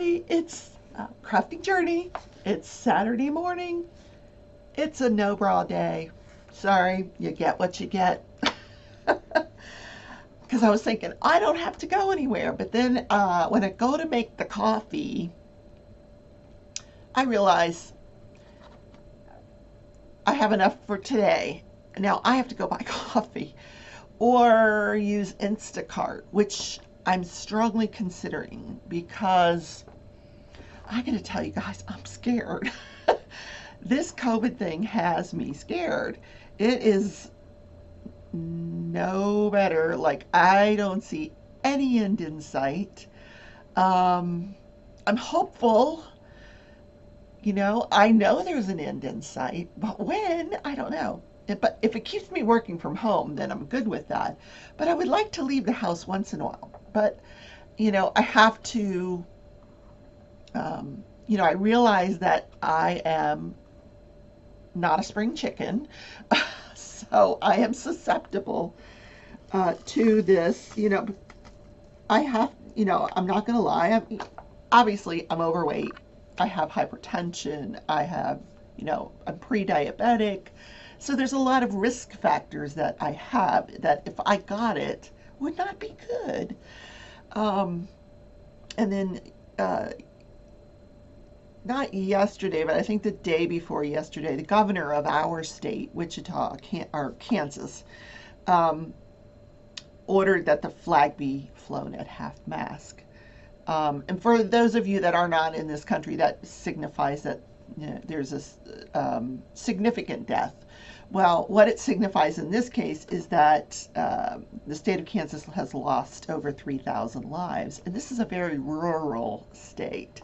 everybody. It's Crafting Journey. It's Saturday morning. It's a no bra day. Sorry, you get what you get. Because I was thinking, I don't have to go anywhere. But then when I go to make the coffee, I realize I have enough for today. Now I have to go buy coffee or use Instacart, which I'm strongly considering because I gotta tell you guys, I'm scared. This COVID thing has me scared. It is no better. Like, I don't see any end in sight. I'm hopeful. I know there's an end in sight, but when, I don't know. But if it keeps me working from home, then I'm good with that. But I would like to leave the house once in a while. But, I have to, I realize that I am not a spring chicken. So I am susceptible to this. I have, I'm not going to lie. Obviously, I'm overweight. I have hypertension. I'm pre-diabetic. So there's a lot of risk factors that I have that if I got it would not be good. And then, not yesterday, but I think the day before yesterday, the governor of our state, Wichita, or Kansas, ordered that the flag be flown at half-mast. And for those of you that are not in this country, that signifies that there's a significant death. Well, what it signifies in this case is that the state of Kansas has lost over 3,000 lives, and this is a very rural state.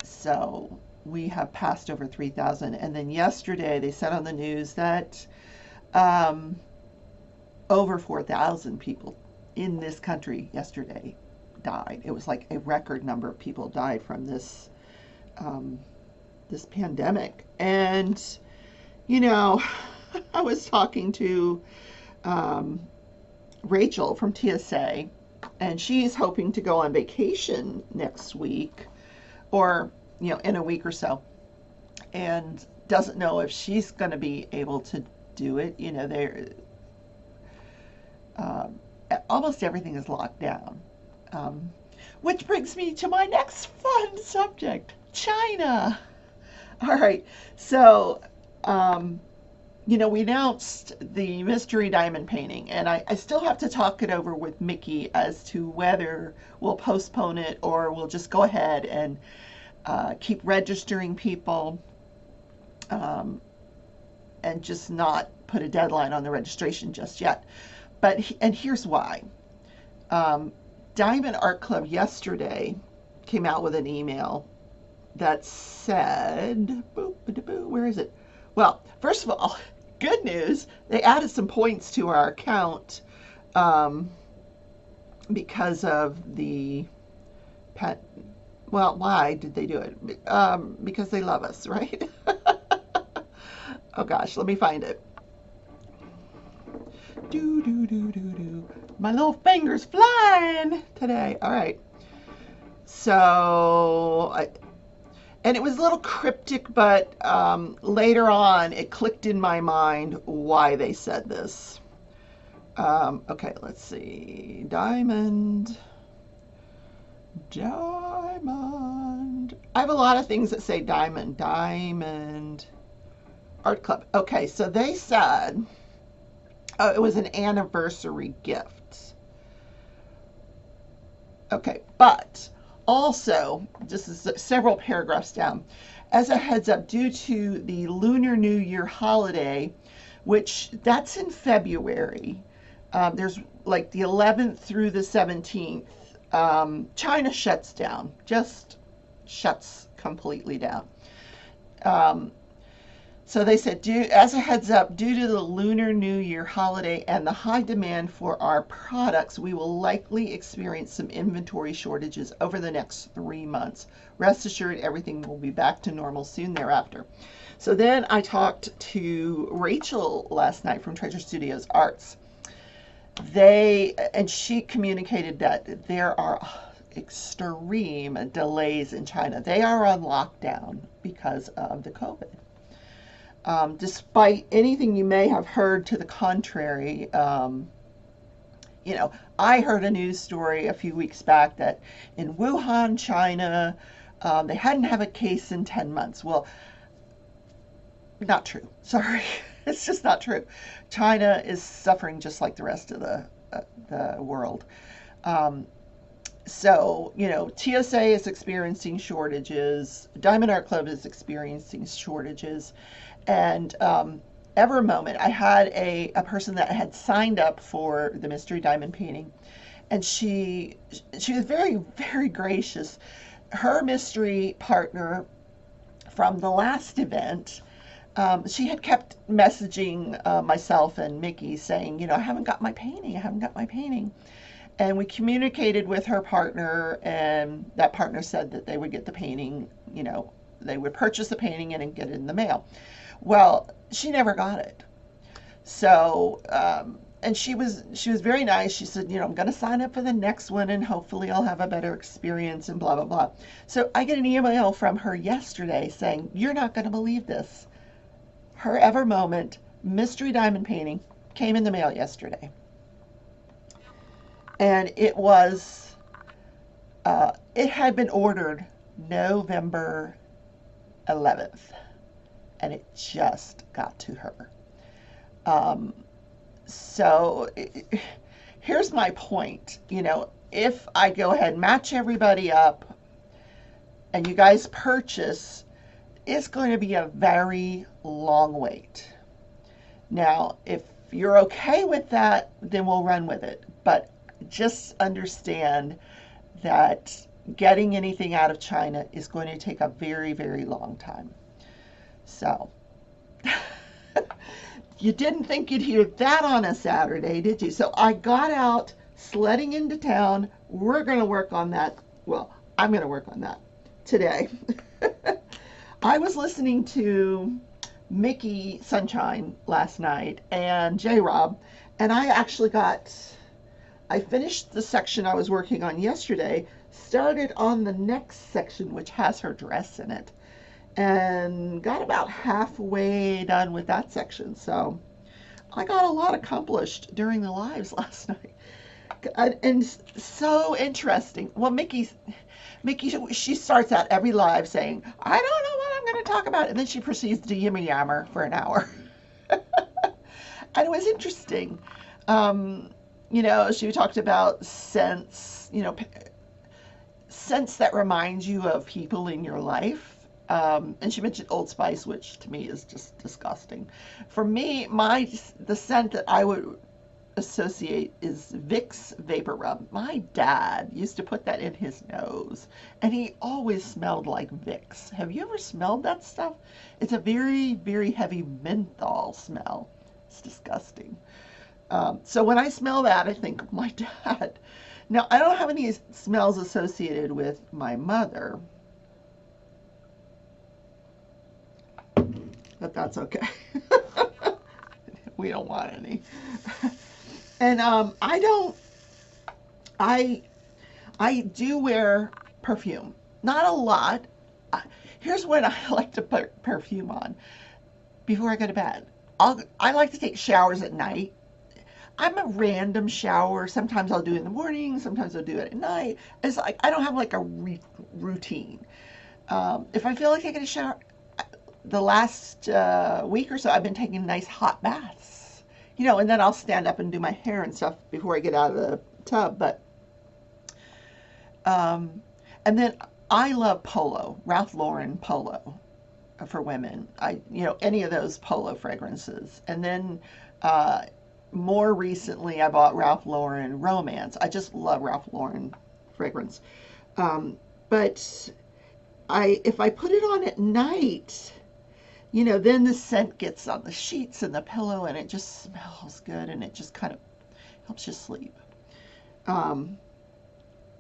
So we have passed over 3,000, and then yesterday they said on the news that over 4,000 people in this country yesterday died. It was like a record number of people died from this pandemic. And I was talking to Rachel from TSA, and she's hoping to go on vacation next week, or in a week or so, and doesn't know if she's going to be able to do it. They're almost everything is locked down. Which brings me to my next fun subject, China. All right, so, we announced the mystery diamond painting, and I still have to talk it over with Mickey as to whether we'll postpone it or we'll just go ahead and keep registering people, and just not put a deadline on the registration just yet. And here's why. Diamond Art Club yesterday came out with an email that said, where is it? Well, first of all, good news. They added some points to our account because of the pet. Well, why did they do it? Because they love us, right? Oh gosh, let me find it. My little finger's flying today. All right. So, and it was a little cryptic, but later on it clicked in my mind why they said this. Okay, let's see. Diamond. I have a lot of things that say Diamond Art Club. Okay, so they said it was an anniversary gift. Okay, but also, this is several paragraphs down, as a heads up, due to the Lunar New Year holiday, which that's in February, there's like the 11th through the 17th, China shuts down, just shuts completely down. So they said, as a heads up, due to the Lunar New Year holiday and the high demand for our products, we will likely experience some inventory shortages over the next 3 months. Rest assured, everything will be back to normal soon thereafter. So then I talked to Rachel last night from Treasure Studios Arts. And she communicated that there are extreme delays in China. They are on lockdown because of the COVID. Despite anything you may have heard to the contrary, you know, I heard a news story a few weeks back that in Wuhan, China, they hadn't have a case in 10 months. Well, not true. Sorry. It's just not true. China is suffering just like the rest of the world. Um, so, you know, TSA is experiencing shortages. Diamond Art Club is experiencing shortages. And Ever Moment, I had a person that had signed up for the mystery diamond painting, and she was very, very gracious. Her mystery partner from the last event, she had kept messaging myself and Mickey saying, you know, I haven't got my painting, I haven't got my painting. And we communicated with her partner, and that partner said that they would get the painting, you know, they would purchase the painting and get it in the mail. Well, she never got it. So, and she was very nice. She said, you know, I'm going to sign up for the next one and hopefully I'll have a better experience and blah, blah, blah. So I get an email from her yesterday saying, you're not going to believe this. Her Ever Moment mystery diamond painting came in the mail yesterday. And it had been ordered November 11th, and it just got to her. Um, so here's my point. You know, if I go ahead and match everybody up and you guys purchase, it's going to be a very long wait. Now, if you're okay with that, then we'll run with it. But just understand that getting anything out of China is going to take a very, very long time. So, you didn't think you'd hear that on a Saturday, did you? So I got out sledding into town. We're going to work on that. Well, I'm going to work on that today. I was listening to Mickey Sunshine last night and J Rob, and I finished the section I was working on yesterday, started on the next section, which has her dress in it, and got about halfway done with that section. So I got a lot accomplished during the lives last night. And so interesting. Well, Mickey, she starts out every live saying, I don't know what I'm going to talk about. And then she proceeds to yimmer yammer for an hour. And it was interesting. You know, she talked about scents, you know, scents that remind you of people in your life. And she mentioned Old Spice, which to me is just disgusting. For me, the scent that I would associate is Vicks Vapor Rub. My dad used to put that in his nose, and he always smelled like Vicks. Have you ever smelled that stuff? It's a very, very heavy menthol smell. It's disgusting. So when I smell that, I think of my dad. Now, I don't have any smells associated with my mother, but that's okay. We don't want any. And I I do wear perfume. Not a lot. Here's what I like to put perfume on before I go to bed. I like to take showers at night. I'm a random shower. Sometimes I'll do it in the morning. Sometimes I'll do it at night. It's like I don't have like a routine. If I feel like taking a shower, the last week or so, I've been taking nice hot baths. You know, and then I'll stand up and do my hair and stuff before I get out of the tub. But and then I love Polo, Ralph Lauren Polo for women. You know, any of those Polo fragrances. And then more recently, I bought Ralph Lauren Romance. I just love Ralph Lauren fragrance. But if I put it on at night, you know, then the scent gets on the sheets and the pillow, and it just smells good, and it just kind of helps you sleep.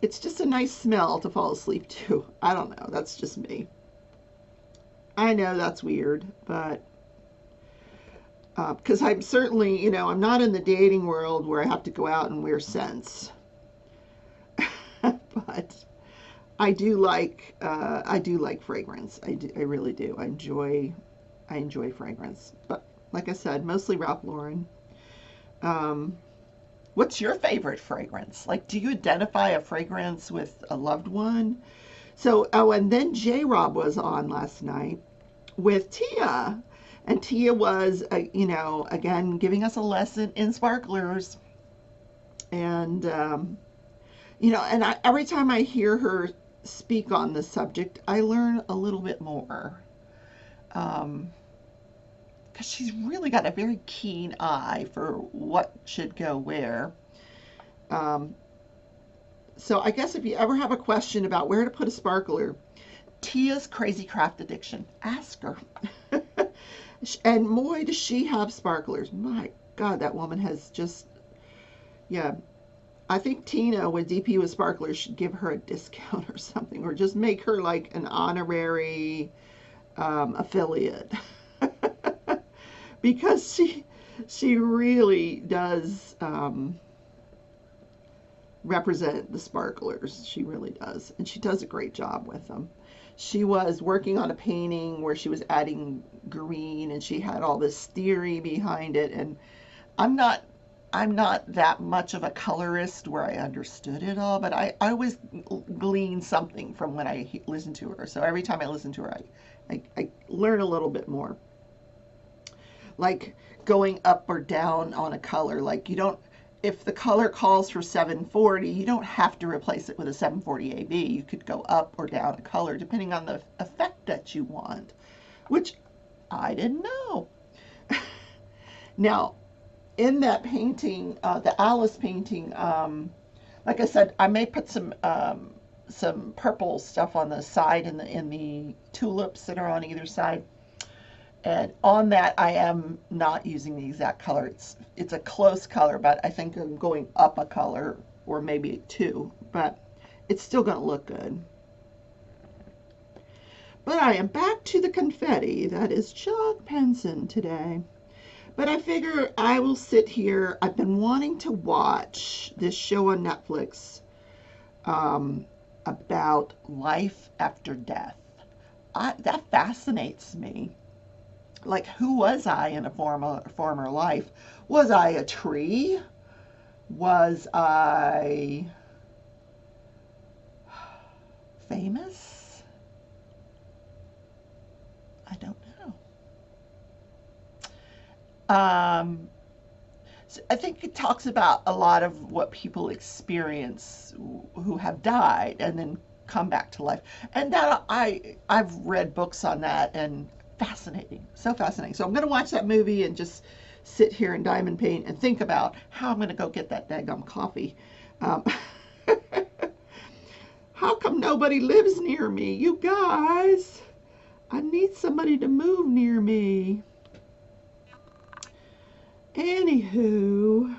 It's just a nice smell to fall asleep to. I don't know. That's just me. I know that's weird, but because I'm certainly, you know, I'm not in the dating world where I have to go out and wear scents. but I do like fragrance. I really do. I enjoy fragrance. But like I said, mostly Ralph Lauren. Um, what's your favorite fragrance? Like, do you identify a fragrance with a loved one? So, oh, and then J Rob was on last night with Tia. And Tia was, again, giving us a lesson in sparklers. And, every time I hear her speak on the subject, I learn a little bit more. Um, because she's really got a very keen eye for what should go where. Um, so I guess if you ever have a question about where to put a sparkler, Tia's crazy craft addiction, ask her. And boy, does she have sparklers. My God, that woman has just, yeah. I think Tina with DP with sparklers should give her a discount or something, or just make her like an honorary affiliate. Because she really does represent the sparklers. She really does. And she does a great job with them. She was working on a painting where she was adding green and she had all this theory behind it. And I'm not I'm not that much of a colorist where I understood it all, but I always glean something from when I listen to her. So every time I listen to her, I learn a little bit more. Like going up or down on a color. Like you don't, if the color calls for 740, you don't have to replace it with a 740 AB. You could go up or down a color depending on the effect that you want, which I didn't know. Now, in that painting, the Alice painting, like I said, I may put some purple stuff on the side in the tulips that are on either side. And on that, I am not using the exact color. It's a close color, but I think I'm going up a color or maybe two, but it's still going to look good. But I am back to the confetti. That is Chuck Penson today. But I figure I will sit here. I've been wanting to watch this show on Netflix about life after death. That fascinates me. Like, who was I in a former life? Was I a tree? Was I famous? I don't know. So I think it talks about a lot of what people experience who have died and then come back to life. And that I've read books on that, and fascinating, so fascinating. So I'm going to watch that movie and just sit here in diamond paint and think about how I'm going to go get that daggum coffee. Um, how come nobody lives near me? You guys, I need somebody to move near me. Anywho,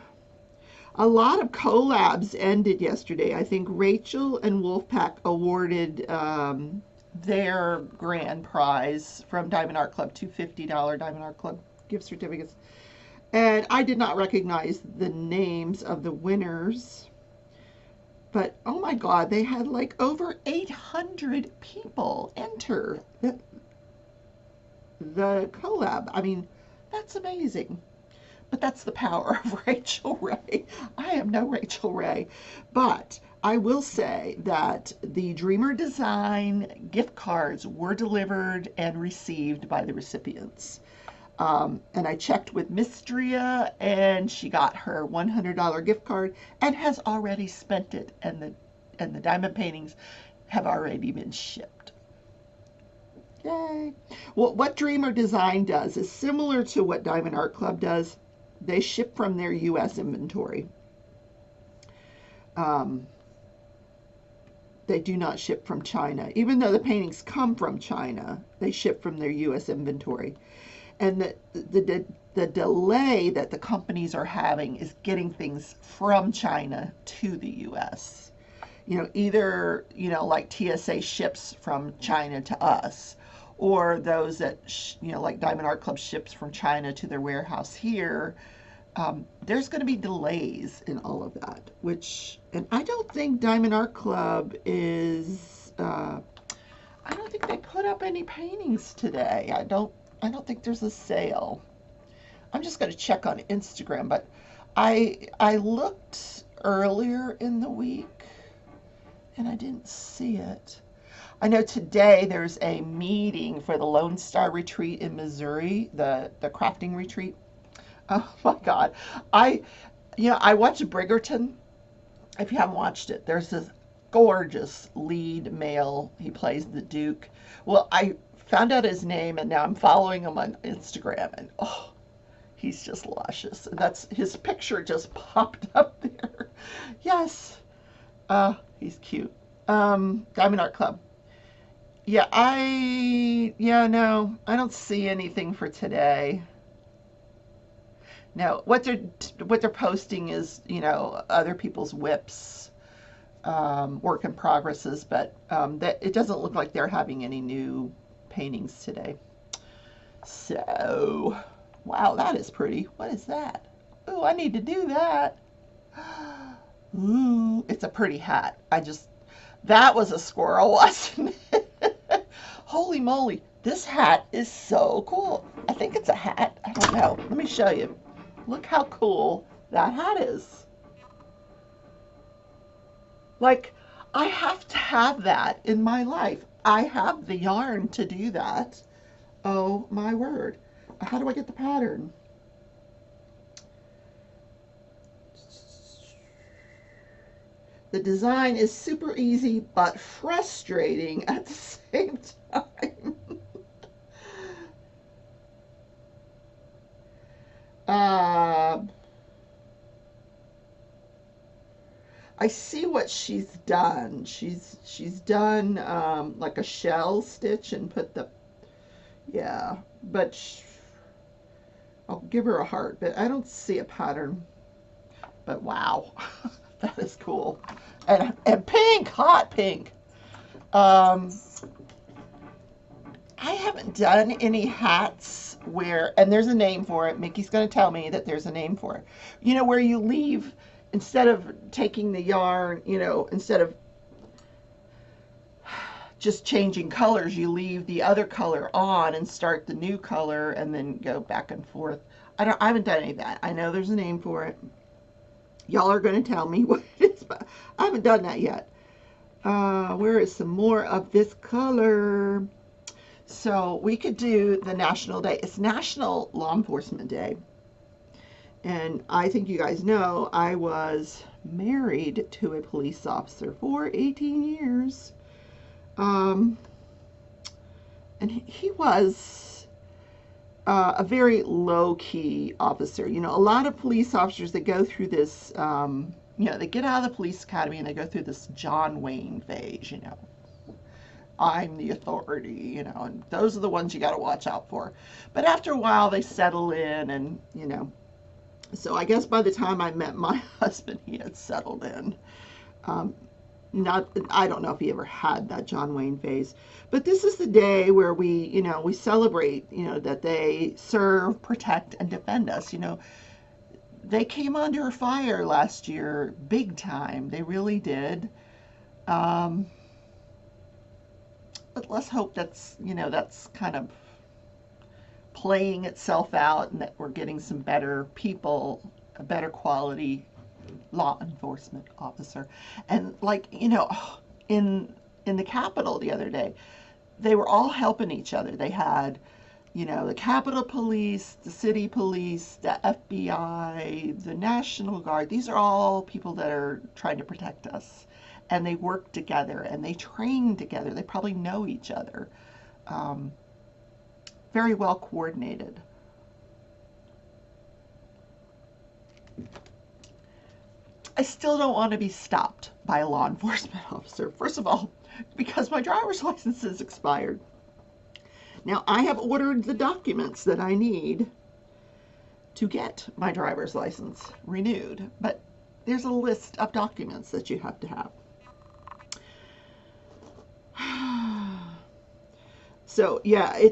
a lot of collabs ended yesterday. I think Rachel and Wolfpack awarded their grand prize from Diamond Art Club, two $50 Diamond Art Club gift certificates. And I did not recognize the names of the winners. But oh my God, they had like over 800 people enter the collab. I mean, that's amazing. But that's the power of Rachel Ray. I am no Rachel Ray. But I will say that the Dreamer Design gift cards were delivered and received by the recipients. And I checked with Mistria, and she got her $100 gift card and has already spent it. And the diamond paintings have already been shipped. Yay. Well, what Dreamer Design does is similar to what Diamond Art Club does. They ship from their U.S. inventory. They do not ship from China. Even though the paintings come from China, they ship from their U.S. inventory. And the delay that the companies are having is getting things from China to the U.S. Either, like TSA ships from China to us, or those that, like Diamond Art Club ships from China to their warehouse here. there's going to be delays in all of that, and I don't think Diamond Art Club is, I don't think they put up any paintings today. I don't think there's a sale. I'm just going to check on Instagram, but I looked earlier in the week and I didn't see it. I know today there's a meeting for the Lone Star Retreat in Missouri, the crafting retreat. Oh my God. I I watched Bridgerton. If you haven't watched it, there's this gorgeous lead male. He plays the Duke. Well, I found out his name and now I'm following him on Instagram and oh, he's just luscious. And that's his picture just popped up there. Yes. He's cute. Diamond Art Club. No, I don't see anything for today. No, what they're posting is, other people's whips, work in progresses, but that it doesn't look like they're having any new paintings today. So, wow, that is pretty. What is that? Ooh, I need to do that. Ooh, it's a pretty hat. That was a squirrel, wasn't it? Holy moly, this hat is so cool. I think it's a hat. I don't know. Let me show you. Look how cool that hat is. Like, I have to have that in my life. I have the yarn to do that. Oh my word. How do I get the pattern? The design is super easy but frustrating at the same time. uh, I see what she's done. She's done like a shell stitch and put the yeah, but I'll give her a heart, but I don't see a pattern. But wow, that is cool. And pink, hot pink. Um, I haven't done any hats and there's a name for it. Mickey's going to tell me that there's a name for it. Where you leave, instead of taking the yarn, instead of just changing colors, you leave the other color on and start the new color and then go back and forth. I haven't done any of that. I know there's a name for it. Y'all are going to tell me what it is, but I haven't done that yet. Where is some more of this color? So we could do the National Day. It's National Law Enforcement Day. And I think you guys know I was married to a police officer for 18 years. And he was a very low-key officer. A lot of police officers that go through this, they get out of the police academy and they go through this John Wayne phase, I'm the authority, and those are the ones you got to watch out for. But after a while, they settle in, and, so I guess by the time I met my husband, he had settled in. I don't know if he ever had that John Wayne phase, but this is the day where we celebrate, that they serve, protect, and defend us. They came under fire last year, big time. They really did. But let's hope that's kind of playing itself out and that we're getting some better people, a better quality law enforcement officer. And in the Capitol the other day, they were all helping each other. They had, the Capitol Police, the City Police, the FBI, the National Guard. These are all people that are trying to protect us. And they work together and they train together. They probably know each other. Very well coordinated. I still don't want to be stopped by a law enforcement officer. First of all, because my driver's license is expired. Now, I have ordered the documents that I need to get my driver's license renewed, but there's a list of documents that you have to have. So, yeah,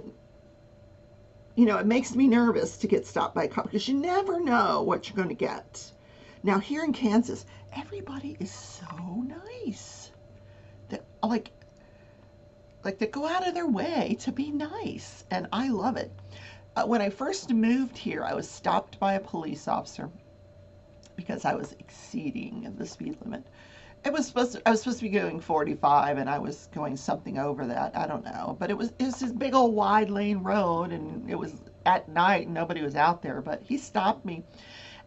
it makes me nervous to get stopped by a cop because you never know what you're going to get. Now, here in Kansas, everybody is so nice. That like they go out of their way to be nice, and I love it. When I first moved here, I was stopped by a police officer because I was exceeding the speed limit. I was supposed to be going 45 and I was going something over that. I don't know. But it was this big old wide lane road and it was at night and nobody was out there, but he stopped me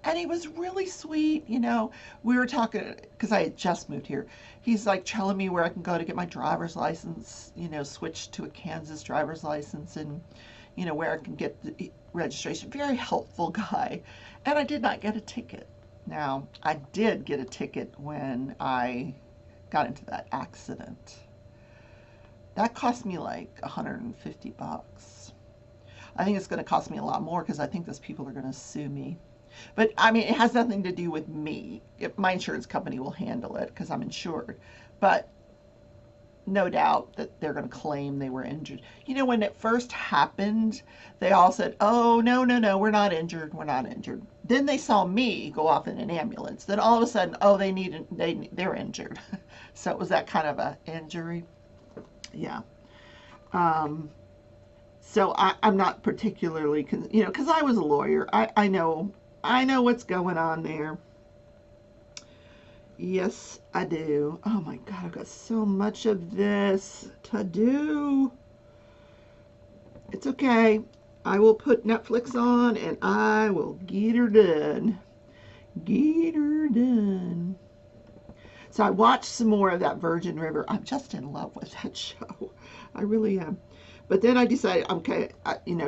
and he was really sweet. We were talking because I had just moved here. He's like telling me where I can go to get my driver's license, switch to a Kansas driver's license, and where I can get the registration. Very helpful guy. And I did not get a ticket. Now, I did get a ticket when I got into that accident. That cost me like $150. I think it's going to cost me a lot more because I think those people are going to sue me. But I mean, it has nothing to do with me. My insurance company will handle it because I'm insured. But no doubt that they're going to claim they were injured. When it first happened, they all said, "Oh, no, no, no, we're not injured. We're not injured." Then they saw me go off in an ambulance. Then all of a sudden, oh, they're injured. So it was that kind of a injury. Yeah. Um, so I'm not particularly, because I was a lawyer. I know what's going on there. Yes, I do. Oh my God, I've got so much of this to do. It's okay. I will put Netflix on and I will get her done. Get her done. So I watched some more of that Virgin River. I'm just in love with that show. I really am. But then I decided, okay,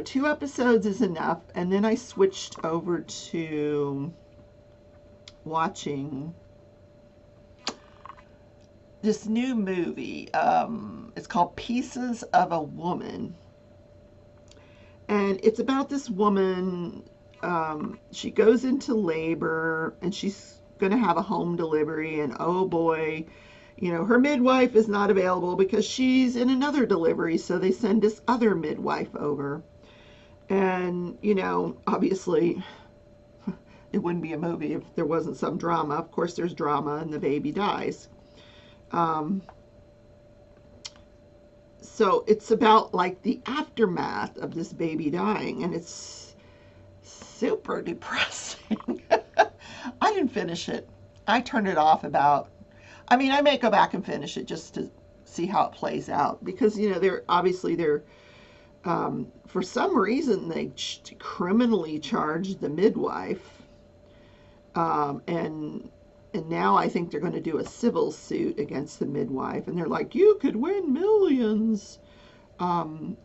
2 episodes is enough. And then I switched over to watching this new movie. It's called Pieces of a Woman. And it's about this woman. She goes into labor and she's going to have a home delivery. And oh boy, her midwife is not available because she's in another delivery. So they send this other midwife over. And, obviously, it wouldn't be a movie if there wasn't some drama. Of course, there's drama and the baby dies. So it's about like the aftermath of this baby dying, and it's super depressing. I didn't finish it. I turned it off I may go back and finish it just to see how it plays out because, they're for some reason they criminally charged the midwife. And now I think they're going to do a civil suit against the midwife. And they're like, you could win millions. And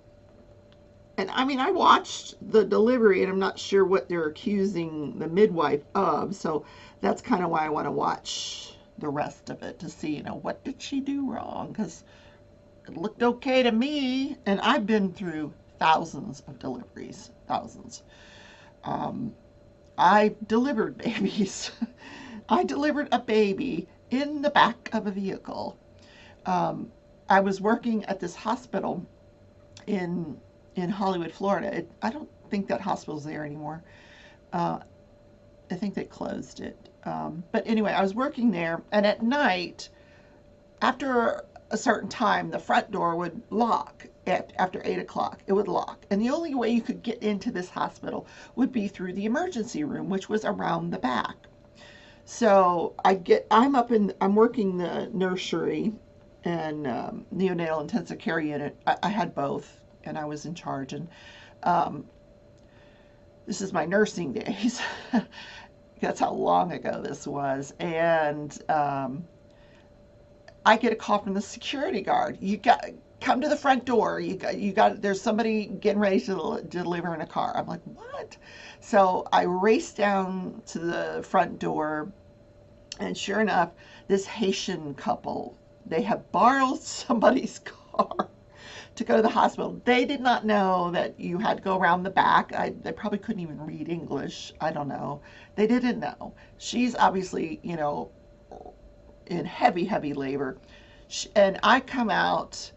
I watched the delivery and I'm not sure what they're accusing the midwife of. So that's kind of why I want to watch the rest of it to see, what did she do wrong? Because it looked okay to me. And I've been through thousands of deliveries, thousands. I delivered babies. I delivered a baby in the back of a vehicle. I was working at this hospital in Hollywood, Florida. I don't think that hospital's there anymore. I think they closed it. But anyway, I was working there, and at night, after a certain time, the front door would lock. After 8 o'clock, it would lock. And the only way you could get into this hospital would be through the emergency room, which was around the back. So I'm working the nursery and neonatal intensive care unit. I had both, and I was in charge. And this is my nursing days. That's how long ago this was. And I get a call from the security guard. You got come to the front door. You got. There's somebody getting ready to deliver in a car. I'm like, what? So I race down to the front door, and sure enough, this Haitian couple, they have borrowed somebody's car to go to the hospital. They did not know that you had to go around the back. They probably couldn't even read English. I don't know. They didn't know. She's obviously, in heavy, heavy labor. And I come out.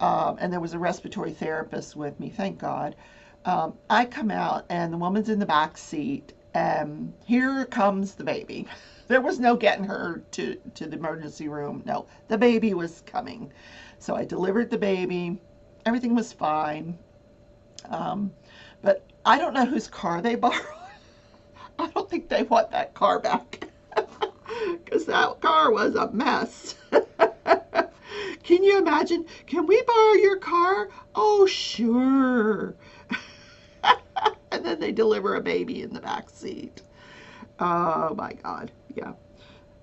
and there was a respiratory therapist with me, thank God. I come out, and the woman's in the back seat, and here comes the baby. There was no getting her to the emergency room. No, the baby was coming. So I delivered the baby. Everything was fine. Um, but I don't know whose car they borrowed. I don't think they want that car back because that car was a mess. Can you imagine? Can we borrow your car? Oh, sure. And then they deliver a baby in the back seat. Oh my God. Yeah.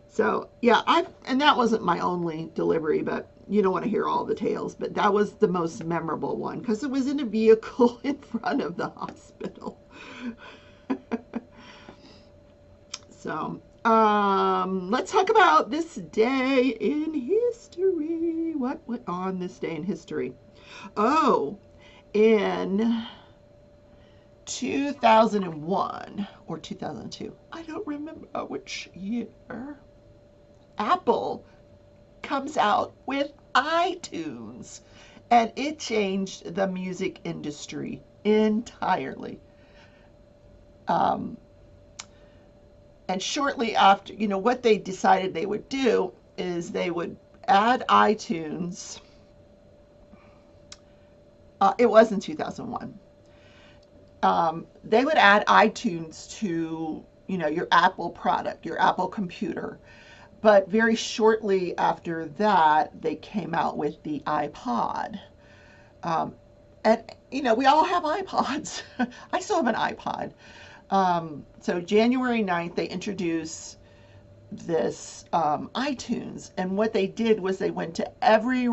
So yeah, and that wasn't my only delivery, but you don't want to hear all the tales, but that was the most memorable one because it was in a vehicle in front of the hospital. So let's talk about this day in history. What went on this day in history? Oh, in 2001 or 2002, I don't remember which year, Apple comes out with iTunes, and it changed the music industry entirely. Um, and shortly after, what they decided they would do is they would add iTunes. It was in 2001. They would add iTunes to, your Apple product, your Apple computer. But very shortly after that, they came out with the iPod. Um, and, we all have iPods. I still have an iPod. So January 9th, they introduced this iTunes. And what they did was they went to every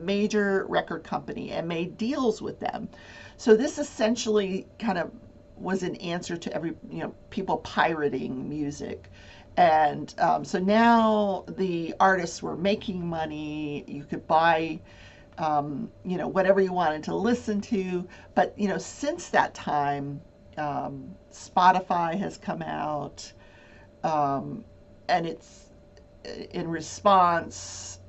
major record company and made deals with them. So this essentially kind of was an answer to every, people pirating music. And so now the artists were making money. You could buy, whatever you wanted to listen to. But, since that time, Spotify has come out, and it's in response.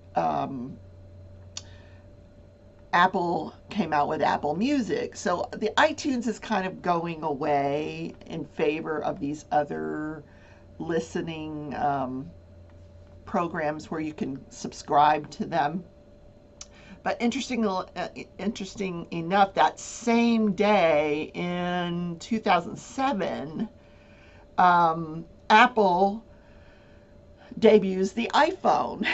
Apple came out with Apple Music. So the iTunes is kind of going away in favor of these other listening programs where you can subscribe to them. But interesting enough, that same day in 2007, Apple debuts the iPhone.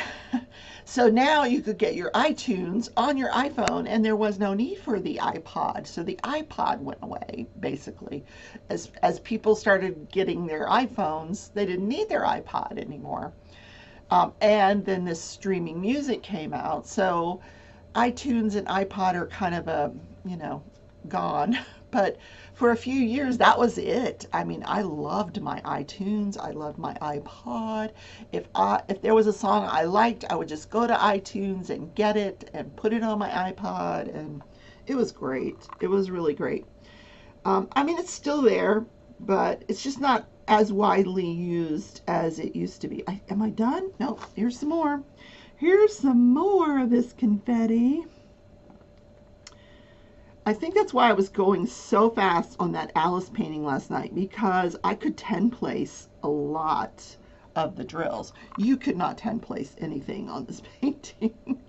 So now you could get your iTunes on your iPhone, and there was no need for the iPod. So the iPod went away, basically. As people started getting their iPhones, they didn't need their iPod anymore. And then this streaming music came out. So iTunes and iPod are kind of gone. But for a few years, that was it. I mean, I loved my iTunes. I loved my iPod. If there was a song I liked, I would just go to iTunes and get it and put it on my iPod, and it was great. It was really great. I mean, it's still there, but it's just not as widely used as it used to be. Am I done? No, here's some more. Here's some more of this confetti. I think that's why I was going so fast on that Alice painting last night, because I could 10 place a lot of the drills. You could not 10 place anything on this painting.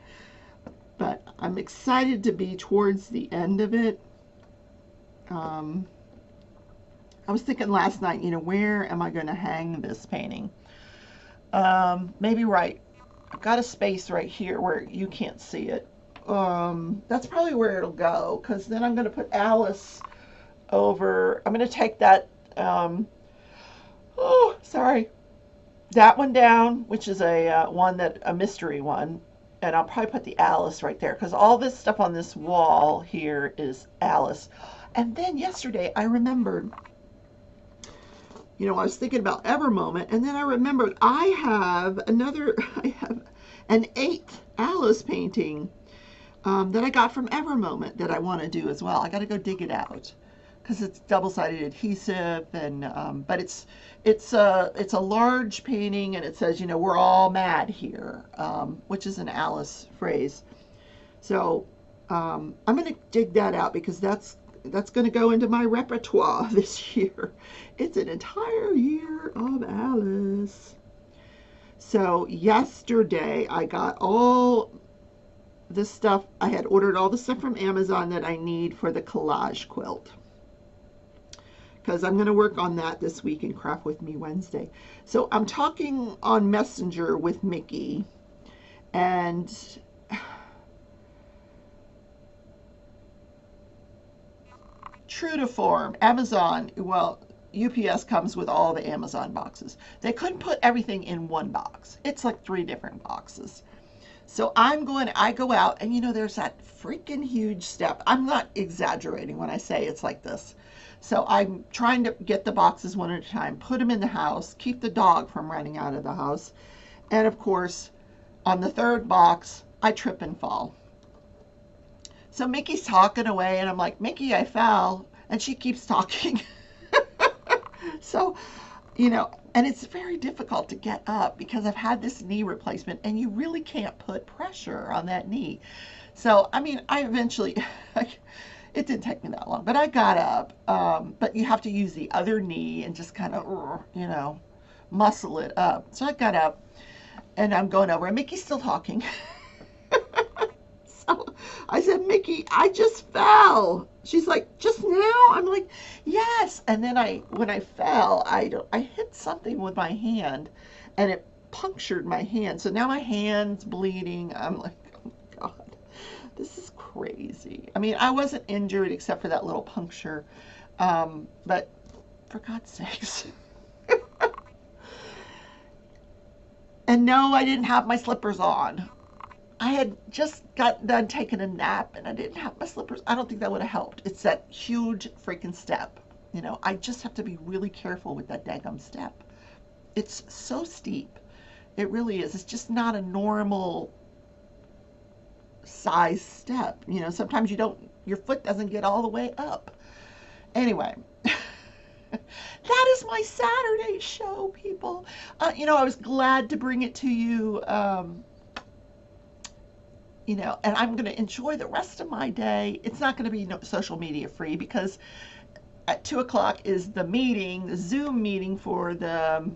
But I'm excited to be towards the end of it. I was thinking last night, where am I going to hang this painting? Maybe I've got a space right here where you can't see it. That's probably where it'll go, because then I'm going to put Alice over. I'm going to take that, that one down, which is a mystery one, and I'll probably put the Alice right there, because all this stuff on this wall here is Alice. And then yesterday I remembered, I was thinking about Evermoment, and then I remembered I have an 8th Alice painting that I got from Evermoment that I want to do as well. I got to go dig it out because it's double-sided adhesive, and but it's a large painting, and it says, we're all mad here, which is an Alice phrase. So I'm going to dig that out because that's going to go into my repertoire this year. It's an entire year of Alice. So yesterday I got all the stuff. I had ordered all the stuff from Amazon that I need for the collage quilt because I'm going to work on that this week in Craft With Me Wednesday. So I'm talking on Messenger with Mickey, and true to form, Amazon, well, UPS comes with all the Amazon boxes. They couldn't put everything in one box. It's like three different boxes. So I go out, and there's that freaking huge step. I'm not exaggerating when I say it's like this. So I'm trying to get the boxes one at a time, put them in the house, keep the dog from running out of the house. And of course, on the third box, I trip and fall. So Mickey's talking away, and I'm like, Mickey, I fell. And she keeps talking. So, and it's very difficult to get up because I've had this knee replacement, and you really can't put pressure on that knee. So, I mean, I eventually, it didn't take me that long, but I got up. But you have to use the other knee and just kind of, muscle it up. So I got up, and I'm going over, and Mickey's still talking. So I said, Mickey, I just fell. She's like, just now? I'm like, yes. And then when I fell, I hit something with my hand, and it punctured my hand. So now my hand's bleeding. I'm like, oh my God, this is crazy. I mean, I wasn't injured except for that little puncture. But for God's sakes. And no, I didn't have my slippers on. I had just got done taking a nap, and I didn't have my slippers. I don't think that would have helped. It's that huge freaking step. I just have to be really careful with that daggum step. It's so steep. It really is. It's just not a normal size step. Sometimes your foot doesn't get all the way up. Anyway, that is my Saturday show, people. I was glad to bring it to you. And I'm going to enjoy the rest of my day. It's not going to be social media free because at 2 o'clock is the meeting, the Zoom meeting for the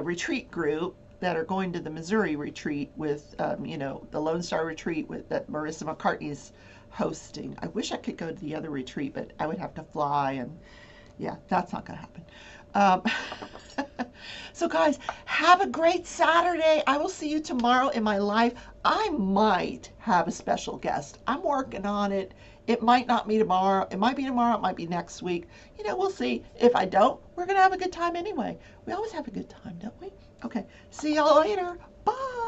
retreat group that are going to the Missouri retreat with, the Lone Star retreat that Marissa McCartney is hosting. I wish I could go to the other retreat, but I would have to fly, and yeah, that's not going to happen. So guys, have a great Saturday. I will see you tomorrow in my life. I might have a special guest. I'm working on it. It might not be tomorrow. It might be tomorrow. It might be next week. We'll see. If I don't, we're going to have a good time anyway. We always have a good time, don't we? Okay. See y'all later. Bye.